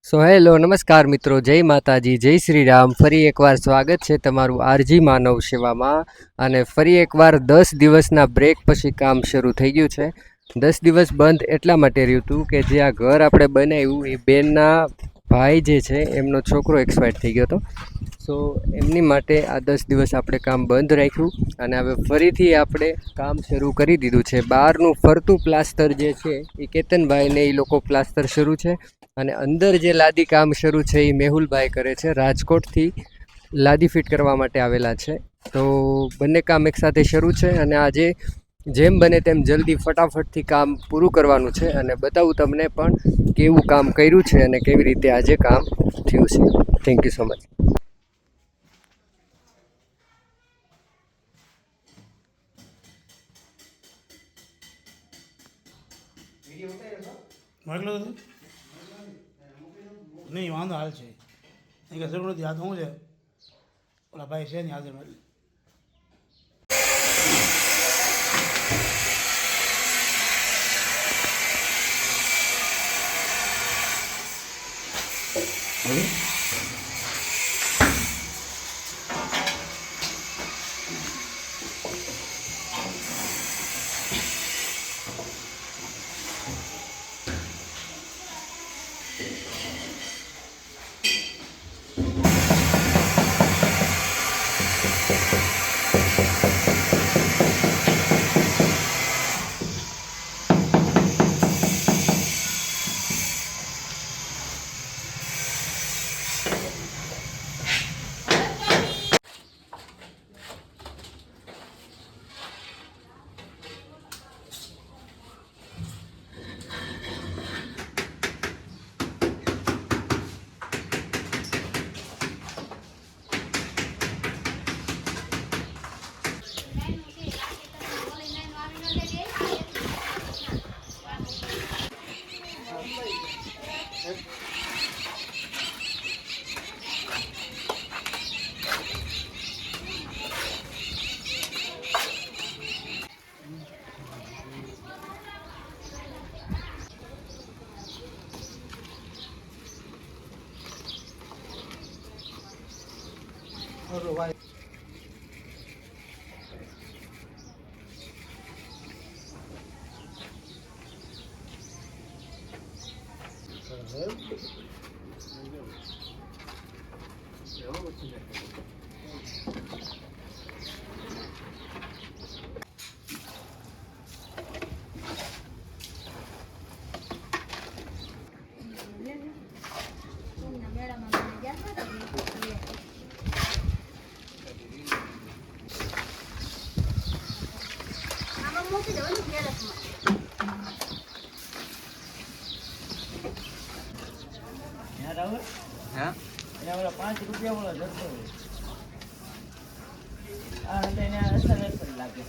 સો hello નમસ્કાર મિત્રો, જય માતાજી, જય શ્રી રામ. ફરી એકવાર સ્વાગત છે તમારું આરજી માનવ સેવામાં. અને ફરી એકવાર 10 દિવસના બ્રેક પછી કામ શરૂ થઈ ગયું છે. 10 દિવસ બંધ એટલા માટે રહ્યું હતું કે જે આ ઘર આપણે બનાવ્યું એ બેનના ભાઈ જે છે એમનો છોકરો એક્સપાયર થઈ ગયો હતો. સો એમની માટે આ 10 દિવસ આપણે કામ બંધ રાખ્યું અને હવે ફરીથી આપણે કામ શરૂ કરી દીધું છે. બહારનું ફરતું પ્લાસ્ટર જે છે એ કેતનભાઈને એ લોકો પ્લાસ્ટર શરૂ છે અને અંદર જે લાદી કામ શરૂ છે એ મેહુલભાઈ કરે છે. રાજકોટથી લાદી ફિટ કરવા માટે આવેલા છે. તો બંને કામ એકસાથે શરૂ છે અને આજે જેમ બને તેમ જલ્દી ફટાફટથી કામ પૂરું કરવાનું છે અને બતાવું તમને પણ કેવું કામ કર્યું છે અને કેવી રીતે આજે કામ થયું છે. Thank you so much. મોકલો તો નહીં વાંધો હાલ છે નહીં કે જરૂર નથી. આ તો શું છે ઓલા ભાઈ છે ને હાજર એટલે ભાઈ હા, 5 રૂપિયા વાળો જતો એને અસર લાગે.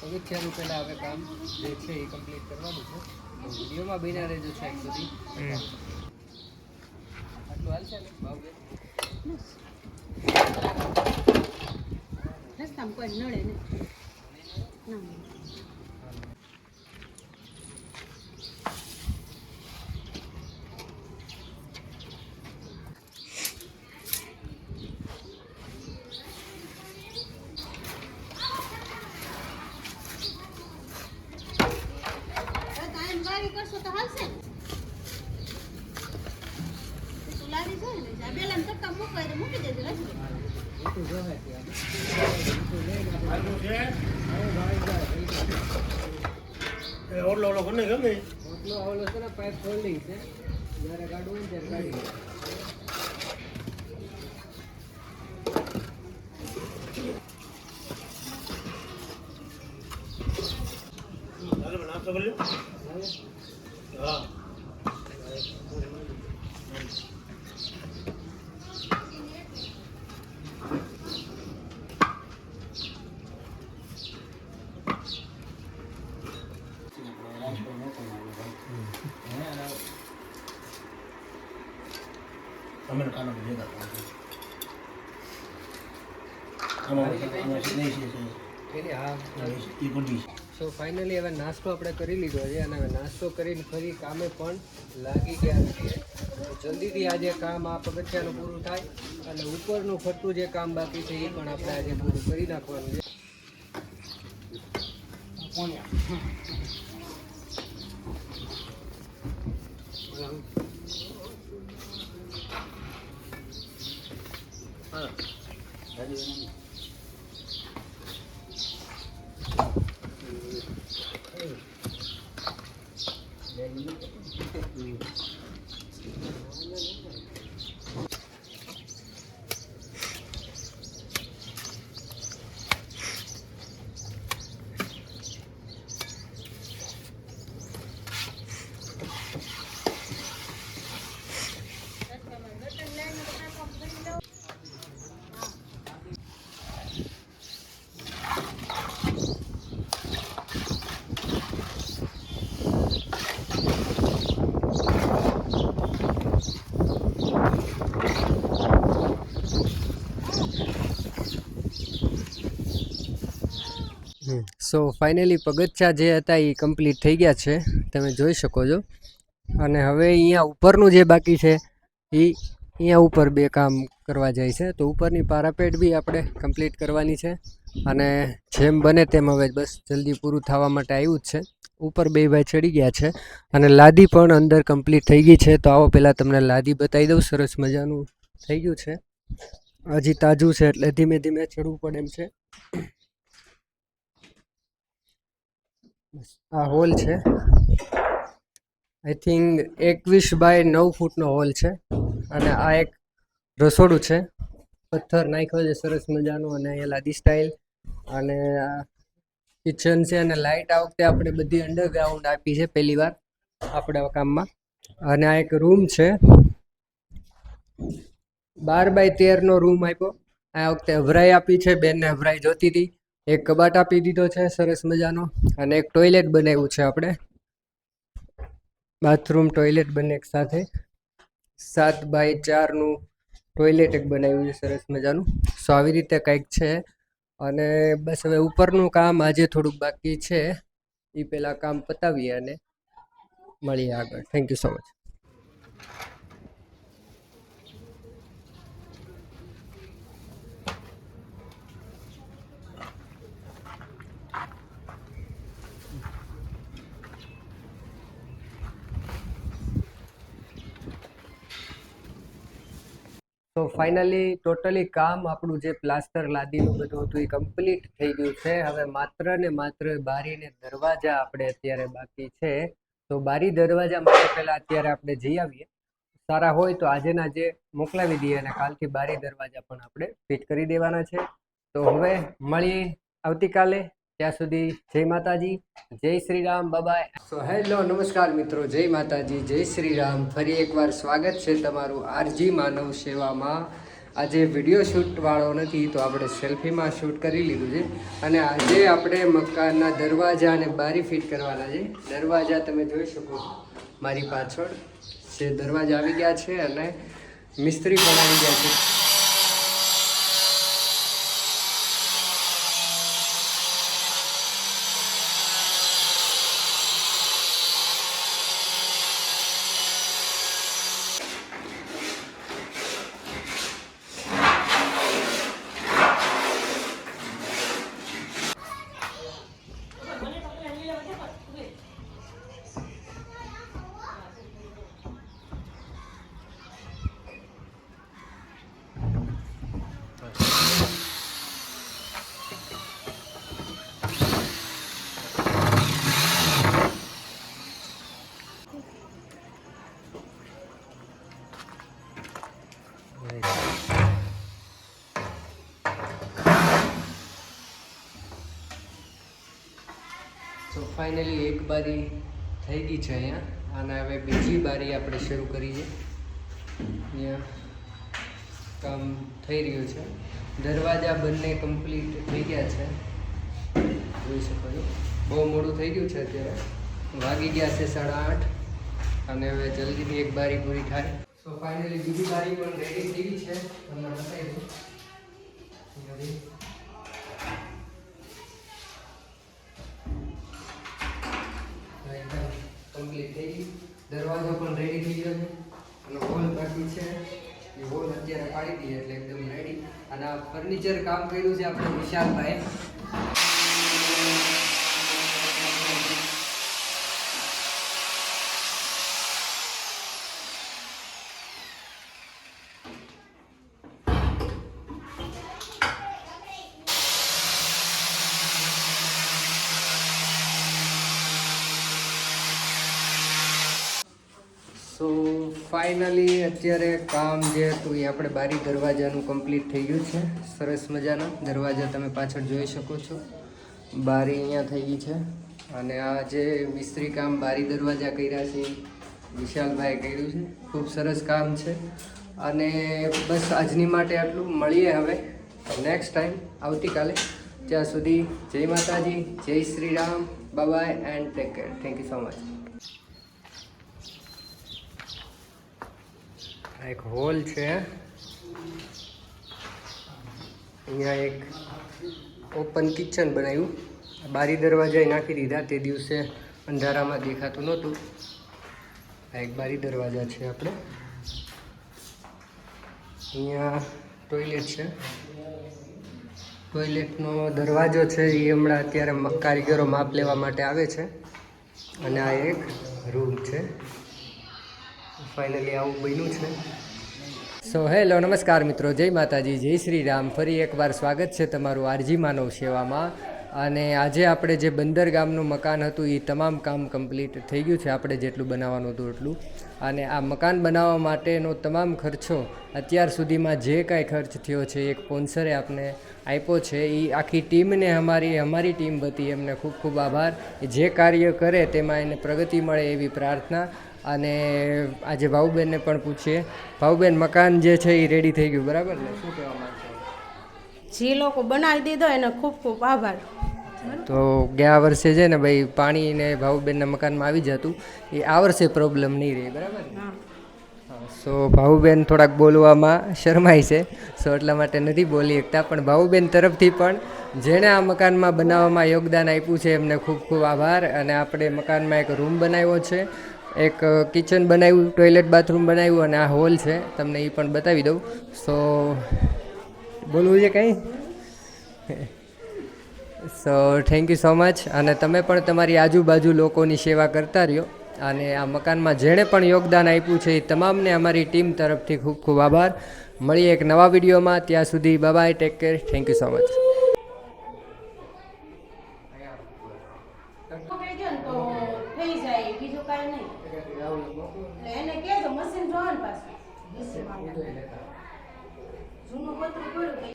પગથિયાનું પહેલાં હવે કામ જે છે એ કમ્પ્લીટ કરવાનું છે. તો વિડીયોમાં બન્યા રહેજો છેક સુધી. આટલું હાલશે ને ભાવબેન? રસ્તામાં કોઈ નડે ને કરશો તો હાલશે ને. તું લાવી ઓલો ઓલો કોને ગમે ઓલો છે ને પાઇપ ફોલ્ડિંગ છે, જ્યારે કાઢવું હોય ત્યારે કાઢી નાસ્તો કરી હા અમે કાનો ભેગા સો ફાઇનલી હવે નાસ્તો આપણે કરી લીધો છે અને હવે નાસ્તો કરીને ફરી કામે પણ લાગી ગયા છીએ. જલ્દીથી આજે કામ આ પગથિયાનું પૂરું થાય અને ઉપરનું ફરતું જે કામ બાકી છે એ પણ આપણે આજે પૂરું કરી નાખવાનું છે. સો ફાઇનલી પગથિયા જે હતા એ કમ્પ્લીટ થઈ ગયા છે, તમે જોઈ શકો છો. અને હવે અહીંયા ઉપરનું જે બાકી છે એ અહીંયા ઉપર બે કામ કરવા જાય છે. તો ઉપરની પારાપેટ બી આપણે કમ્પ્લીટ કરવાની છે અને જેમ બને તેમ હવે બસ જલ્દી પૂરું થવા માટે આવ્યું જ છે. ઉપર બે ભાઈ ચડી ગયા છે અને લાદી પણ અંદર કમ્પ્લીટ થઈ ગઈ છે. તો આવો પહેલાં તમને લાદી બતાવી દઉં. સરસ મજાનું થઈ ગયું છે, હજી તાજું છે એટલે ધીમે ધીમે ચડવું પડે એમ છે. આ હોલ છે, આઈ થિંક 21 બાય 9 ફૂટનો હોલ છે અને આ એક રસોડું છે, પથ્થર નાખ્યો છે સરસ મજાનું અને અહીંયા લાદી સ્ટાઇલ અને આ કિચન છે અને લાઇટ આ વખતે આપણે બધી અંડરગ્રાઉન્ડ આપી છે પહેલી વાર આપણા કામમાં. અને આ એક રૂમ છે, 12 બાય 13 નો રૂમ આપ્યો. આ વખતે અભરાઈ આપી છે, બેનને અભરાઈ જોતી હતી. એક કબાટ આપી દીધો છે સરસ મજાનો અને એક ટોયલેટ બનાવ્યું છે આપણે, બાથરૂમ ટોયલેટ બંને એક સાથે. 7 બાય 4નું ટોયલેટ એક બનાવ્યું છે સરસ મજાનું. સો આવી રીતે કંઈક છે અને બસ હવે ઉપરનું કામ આજે થોડુંક બાકી છે, એ પહેલાં કામ પતાવીએ અને મળીએ આગળ. Thank you so much. તો ફાઇનલી ટોટલી કામ આપણું જે પ્લાસ્ટર લાદીનું બધું હતું એ કમ્પ્લીટ થઈ ગયું છે. હવે માત્ર ને માત્ર બારી ને દરવાજા આપણે અત્યારે બાકી છે. તો બારી દરવાજા માટે પહેલાં અત્યારે આપણે જઈ આવીએ. સારા હોય તો આજેના જે મોકલાવી દઈએ અને કાલથી બારી દરવાજા પણ આપણે ફિટ કરી દેવાના છે. તો હવે મળીએ આવતીકાલે. ત્યાં સુધી જય માતાજી, જય Shri Ram, bye. So hello નમસ્કાર મિત્રો, જય માતાજી, જય શ્રી રામ. ફરી એકવાર સ્વાગત છે તમારું આરજી માનવ સેવામાં. આજે વિડીયો શૂટવાળો નથી તો આપણે સેલ્ફીમાં શૂટ કરી લીધું છે અને આજે આપણે મકાનના દરવાજા અને બારી ફિટ કરવાના છે. દરવાજા તમે જોઈ શકો છો મારી પાછળ જે દરવાજા આવી ગયા છે અને મિસ્ત્રી પણ આવી ગયા છે. તો ફાઇનલી એક બારી થઈ ગઈ છે અહીંયા અને હવે બીજી બારી આપણે શરૂ કરીએ. અહીંયા કામ થઈ રહ્યું છે. દરવાજા બંને કમ્પ્લીટ થઈ ગયા છે, જોઈ શકો છો. બહુ મોડું થઈ ગયું છે, અત્યારે વાગી ગયા છે 8:30 અને હવે જલ્દીથી એક બારી પૂરી થાય. સો ફાઇનલી બીજી બારી પણ રેડી થઈ ગઈ છે, તમને બતાવી દઉં. કમ્પ્લીટ થઈ ગઈ. દરવાજો પણ રેડી થઈ ગયો છે અને હોલ બાકી છે. એ હોલ અત્યારે પાડી દઈએ એટલે એકદમ રેડી. અને આ ફર્નિચર કામ કર્યું છે આપણે વિશાલભાઈ. સો ફાઇનલી અત્યારે કામ જે હતું એ આપણે બારી દરવાજાનું કમ્પ્લીટ થઈ ગયું છે. સરસ મજાના દરવાજા તમે પાછળ જોઈ શકો છો. બારી અહીંયા થઈ ગઈ છે અને આ જે મિસ્ત્રી કામ બારી દરવાજા કર્યા છે વિશાલભાઈ કર્યું છે. ખૂબ સરસ કામ છે અને બસ આજની માટે આટલું. મળીએ હવે નેક્સ્ટ ટાઈમ આવતીકાલે. ત્યાં સુધી જય માતાજી, જય Shri Ram, bye and take care. Thank you so much. એક હોલ છે, અહીંયા એક ઓપન કિચન બનાવ્યું. બારી દરવાજા નાખી દીધા, તે દિવસે અંધારામાં દેખાતું નહોતું. આ એક બારી દરવાજા છે આપણે. અહીંયા ટોયલેટ છે. ટોયલેટનો દરવાજો છે એ હમણાં અત્યારે કારીગરો માપ લેવા માટે આવે છે. અને આ એક રૂમ છે. ફાઇનલી આવું બન્યું છે. સો હેલો, નમસ્કાર મિત્રો, જય માતાજી, જય શ્રી રામ. ફરી એકવાર સ્વાગત છે તમારું આરજી માનવ સેવામાં. અને આજે આપણે જે બંદર ગામનું મકાન હતું એ તમામ કામ કમ્પ્લીટ થઈ ગયું છે, આપણે જેટલું બનાવવાનું હતું એટલું. અને આ મકાન બનાવવા માટેનો તમામ ખર્ચો અત્યાર સુધીમાં જે કાંઈ ખર્ચ થયો છે એક સ્પોન્સરે આપને આપ્યો છે. એ આખી ટીમને અમારી ટીમ હતી, એમને ખૂબ ખૂબ આભાર. જે કાર્ય કરે તેમાં એને પ્રગતિ મળે એવી પ્રાર્થના. અને આજે ભાઉબેનને પણ પૂછીએ. ભાઉબેન, મકાન જે છે એ રેડી થઈ ગયું બરાબર ને? શું કહેવા માંગશો? જે લોકો બનાવી દીધો એને ખૂબ ખૂબ આભાર. તો ગયા વર્ષે છે ને ભાઈ પાણીને ભાઉબેનના મકાનમાં આવી જતું, એ આ વર્ષે પ્રોબ્લેમ નહીં રહે બરાબર ને? સો ભાઉબેન થોડાક બોલવામાં શરમાય છે, સો એટલા માટે નથી બોલી શકતા. પણ ભાઉબેન તરફથી પણ જેણે આ મકાનમાં બનાવવામાં યોગદાન આપ્યું છે એમને ખૂબ ખૂબ આભાર. અને આપણે મકાનમાં એક રૂમ બનાવ્યો છે, એક કિચન બનાવ્યું, ટોયલેટ બાથરૂમ બનાવ્યું અને આ હોલ છે, તમને એ પણ બતાવી દઉં. સો બોલવું છે કંઈ? So thank you so much. અને તમે પણ તમારી આજુબાજુ લોકોની સેવા કરતા રહ્યો. અને આ મકાનમાં જેણે પણ યોગદાન આપ્યું છે એ તમામને અમારી ટીમ તરફથી ખૂબ ખૂબ આભાર. મળીએ એક નવા વિડીયોમાં. ત્યાં સુધી bye, take care, thank you so much. થઈ જાય બીજું કાંઈ નહીં. એને કહેજો મશીન જોવાનું પાછું. જૂનું પતરું પડ્યું.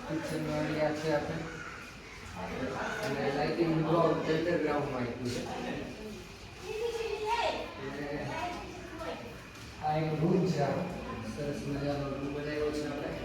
કિચન એરિયા છે આપણે અને લાઇટિંગ બધું અંડરગ્રાઉન્ડમાં આપ્યું છે. આ એક રૂમ છે, સરસ મજાનો રૂમ બનાવ્યો છે આપણે.